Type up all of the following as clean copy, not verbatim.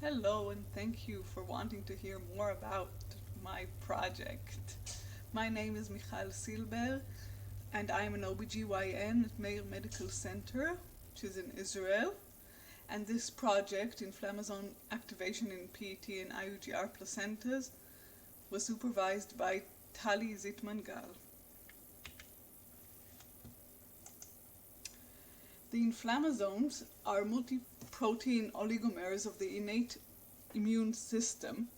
Hello, and thank you for wanting to hear more about my project. My name is Michal Silber, and I am an OBGYN at Meir Medical Center, which is in Israel. And this project, Inflammasome activation in PET and IUGR placentas, was supervised by Tali Zitman-Gal. The inflammasomes are multi-protein oligomers of the innate immune system,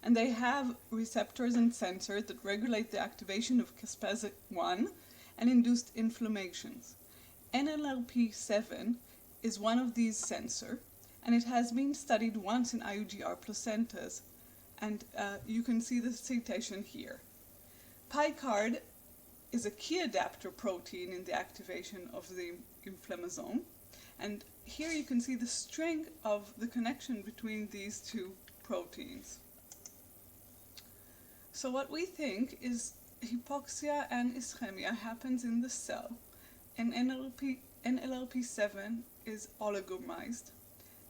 and they have receptors and sensors that regulate the activation of caspase-1 and induced inflammations. NLRP7 is one of these sensors, and it has been studied once in IUGR placentas, and you can see the citation here. Picard is a key adapter protein in the activation of the inflammasome, and here you can see the string of the connection between these two proteins. So what we think is hypoxia and ischemia happens in the cell, and NLRP7 is oligomized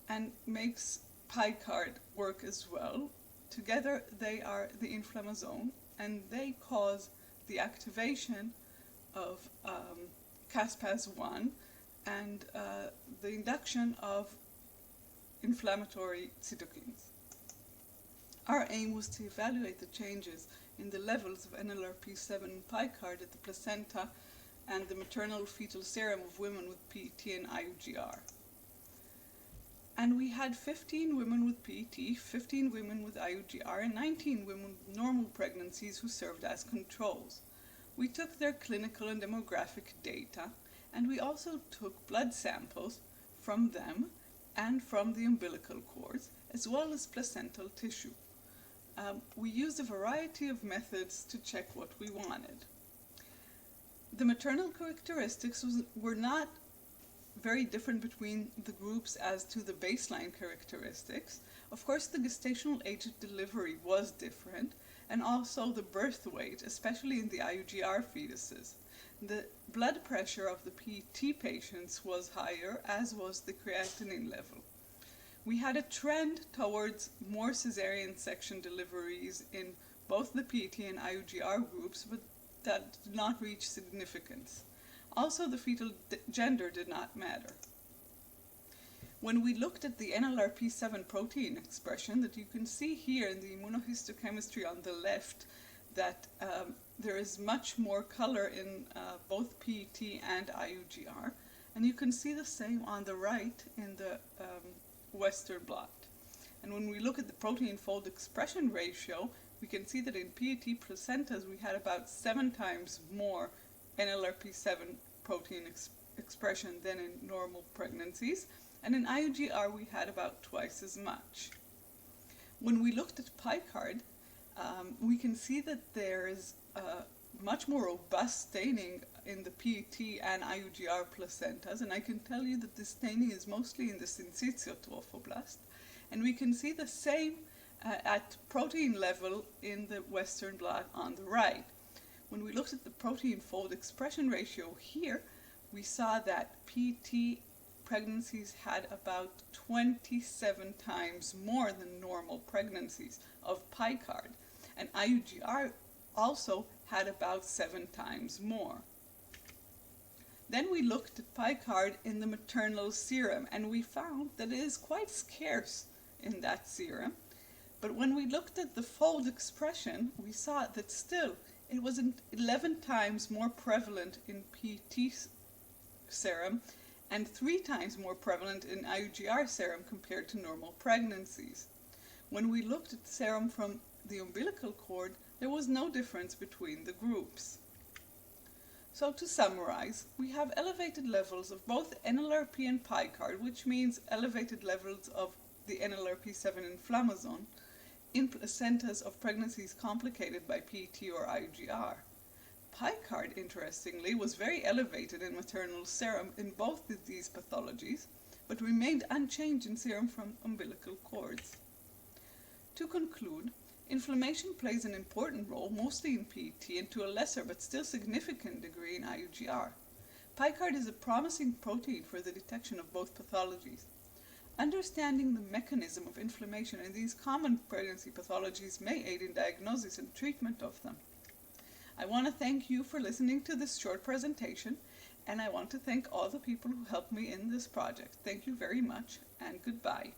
and makes Picard work as well. Together they are the inflammasome, and they cause the activation of caspase-1 and the induction of inflammatory cytokines. Our aim was to evaluate the changes in the levels of NLRP7 and Picard at the placenta and the maternal fetal serum of women with PET and IUGR. And we had 15 women with PET, 15 women with IUGR, and 19 women with normal pregnancies who served as controls. We took their clinical and demographic data, and we also took blood samples from them and from the umbilical cords, as well as placental tissue. We used a variety of methods to check what we wanted. The maternal characteristics were not very different between the groups as to the baseline characteristics. Of course, the gestational age of delivery was different, and also the birth weight, especially in the IUGR fetuses. The blood pressure of the PET patients was higher, as was the creatinine level. We had a trend towards more cesarean section deliveries in both the PET and IUGR groups, but that did not reach significance. Also, the fetal gender did not matter. When we looked at the NLRP7 protein expression, that you can see here in the immunohistochemistry on the left, that there is much more color in both PET and IUGR, and you can see the same on the right in the Western blot. And when we look at the protein fold expression ratio, we can see that in PET placentas we had about 7 times more NLRP7 protein expression than in normal pregnancies, and in IUGR we had about twice as much. When we looked at Picard, we can see that there is much more robust staining in the PET and IUGR placentas, and I can tell you that the staining is mostly in the syncytial trophoblast, and we can see the same at protein level in the Western blot on the right. When we looked at the protein fold expression ratio here, we saw that PET pregnancies had about 27 times more than normal pregnancies of Picard, and IUGR also had about 7 times more. Then we looked at Picard in the maternal serum, and we found that it is quite scarce in that serum. But when we looked at the fold expression, we saw that still it was 11 times more prevalent in PET serum and 3 times more prevalent in IUGR serum compared to normal pregnancies. When we looked at serum from the umbilical cord, there was no difference between the groups. So to summarize, we have elevated levels of both NLRP and Picard, which means elevated levels of the NLRP7 inflammasome in placentas of pregnancies complicated by PET or IUGR. Picard, interestingly, was very elevated in maternal serum in both of these pathologies, but remained unchanged in serum from umbilical cords. To conclude, inflammation plays an important role, mostly in PET and to a lesser but still significant degree in IUGR. Picard is a promising protein for the detection of both pathologies. Understanding the mechanism of inflammation in these common pregnancy pathologies may aid in diagnosis and treatment of them. I want to thank you for listening to this short presentation, and I want to thank all the people who helped me in this project. Thank you very much, and goodbye.